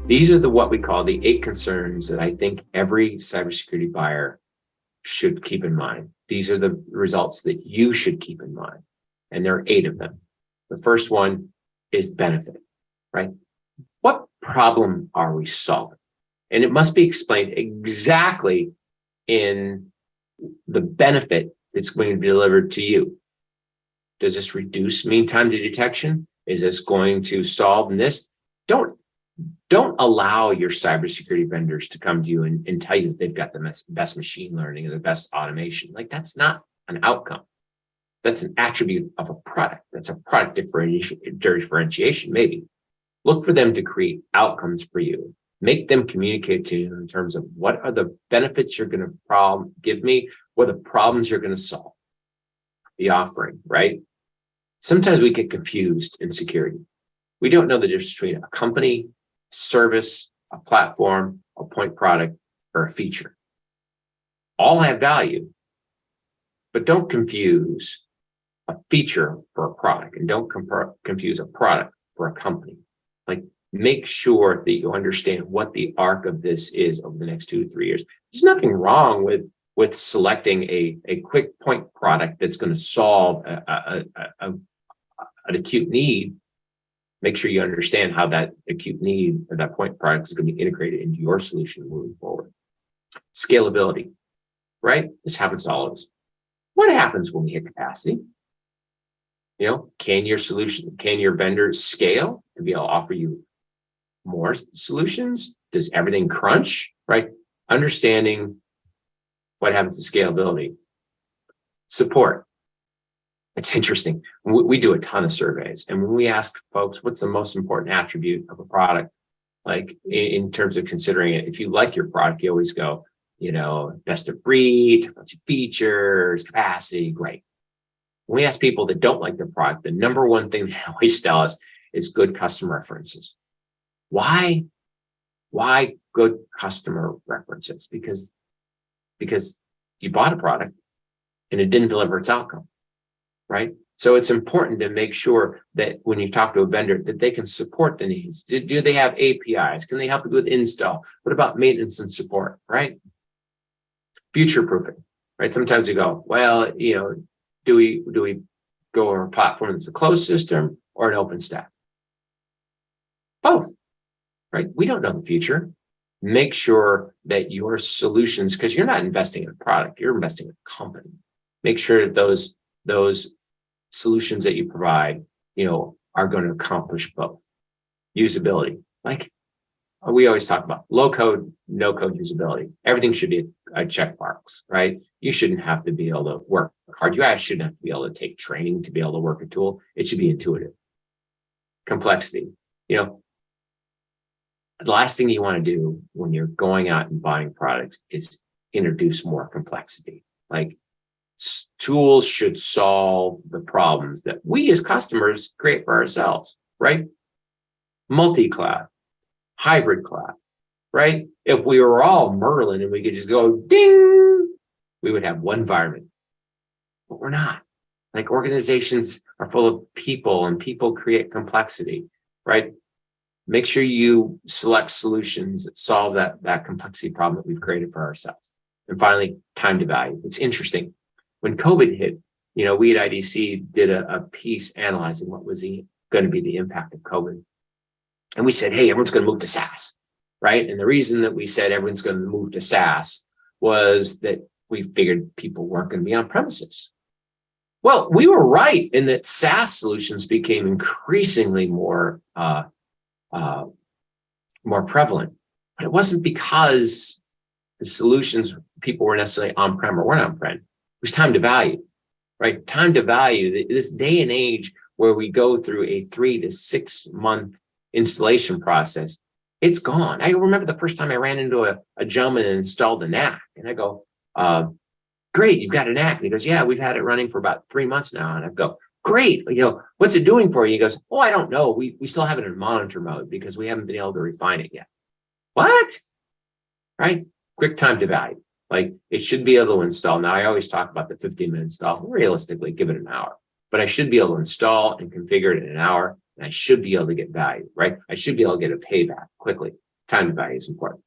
These are what we call the 8 concerns that I think every cybersecurity buyer should keep in mind. These are the results that you should keep in mind. And there are 8 of them. The first one is benefit, right? What problem are we solving? And it must be explained exactly in the benefit that's going to be delivered to you. Does this reduce mean time to detection? Is this going to solve this? Don't allow your cybersecurity vendors to come to you and tell you that they've got the best machine learning and the best automation. Like, that's not an outcome. That's an attribute of a product. That's a product differentiation, maybe. Look for them to create outcomes for you. Make them communicate to you in terms of what are the benefits you're going to give me, what are the problems you're going to solve. The offering, right? Sometimes we get confused in security. We don't know the difference between a company, service, a platform, a point product, or a feature. All have value, but don't confuse a feature for a product, and don't confuse a product for a company. Like, make sure that you understand what the arc of this is over the next 2 to 3 years. There's nothing wrong with selecting a quick point product that's going to solve an acute need. Make sure you understand how that acute need or that point product is going to be integrated into your solution moving forward. Scalability, right? This happens to all of us. What happens when we hit capacity? Can your vendor scale to be able to offer you more solutions? Does everything crunch, right? Understanding what happens to scalability. Support. It's interesting. We do a ton of surveys, and when we ask folks, what's the most important attribute of a product, like in terms of considering it, if you like your product, you always go, best of breed, a bunch of features, capacity, great. When we ask people that don't like their product, the number one thing they always tell us is good customer references. Why good customer references? Because you bought a product and it didn't deliver its outcome, right? So it's important to make sure that when you talk to a vendor, that they can support the needs. Do they have APIs? Can they help you with install? What about maintenance and support, right? Future proofing, right? Sometimes you go, well, do we go on a platform that's a closed system or an open stack? Both, right? We don't know the future. Make sure that your solutions, because you're not investing in a product, you're investing in a company. Make sure that those solutions that you provide, are going to accomplish both. Usability, like we always talk about, low code, no code usability. Everything should be a checkbox, right? You shouldn't have to be able to work hard. You actually shouldn't have to be able to take training to be able to work a tool. It should be intuitive. Complexity, the last thing you want to do when you're going out and buying products is introduce more complexity. Like, tools should solve the problems that we as customers create for ourselves, right? Multi-cloud, hybrid cloud, right? If we were all Merlin and we could just go ding, we would have one environment, but we're not. Like, organizations are full of people, and people create complexity, right? Make sure you select solutions that solve that complexity problem that we've created for ourselves. And finally, time to value. It's interesting. When COVID hit, we at IDC did a piece analyzing what was going to be the impact of COVID. And we said, hey, everyone's going to move to SaaS, right? And the reason that we said everyone's going to move to SaaS was that we figured people weren't going to be on premises. Well, we were right in that SaaS solutions became increasingly more prevalent, but it wasn't because the solutions people were necessarily on-prem or weren't on-prem. It was time to value, right? Time to value. This day and age where we go through a 3 to 6 month installation process, it's gone. I remember the first time I ran into a gentleman and installed a NAC, and I go, great, you've got a NAC. And he goes, yeah, we've had it running for about 3 months now. And I go, great, what's it doing for you? He goes, oh, I don't know. We still have it in monitor mode because we haven't been able to refine it yet. What? Right? Quick time to value. Like, it should be able to install. Now, I always talk about the 15-minute install. Realistically, give it an hour. But I should be able to install and configure it in an hour, and I should be able to get value, right? I should be able to get a payback quickly. time to value is important.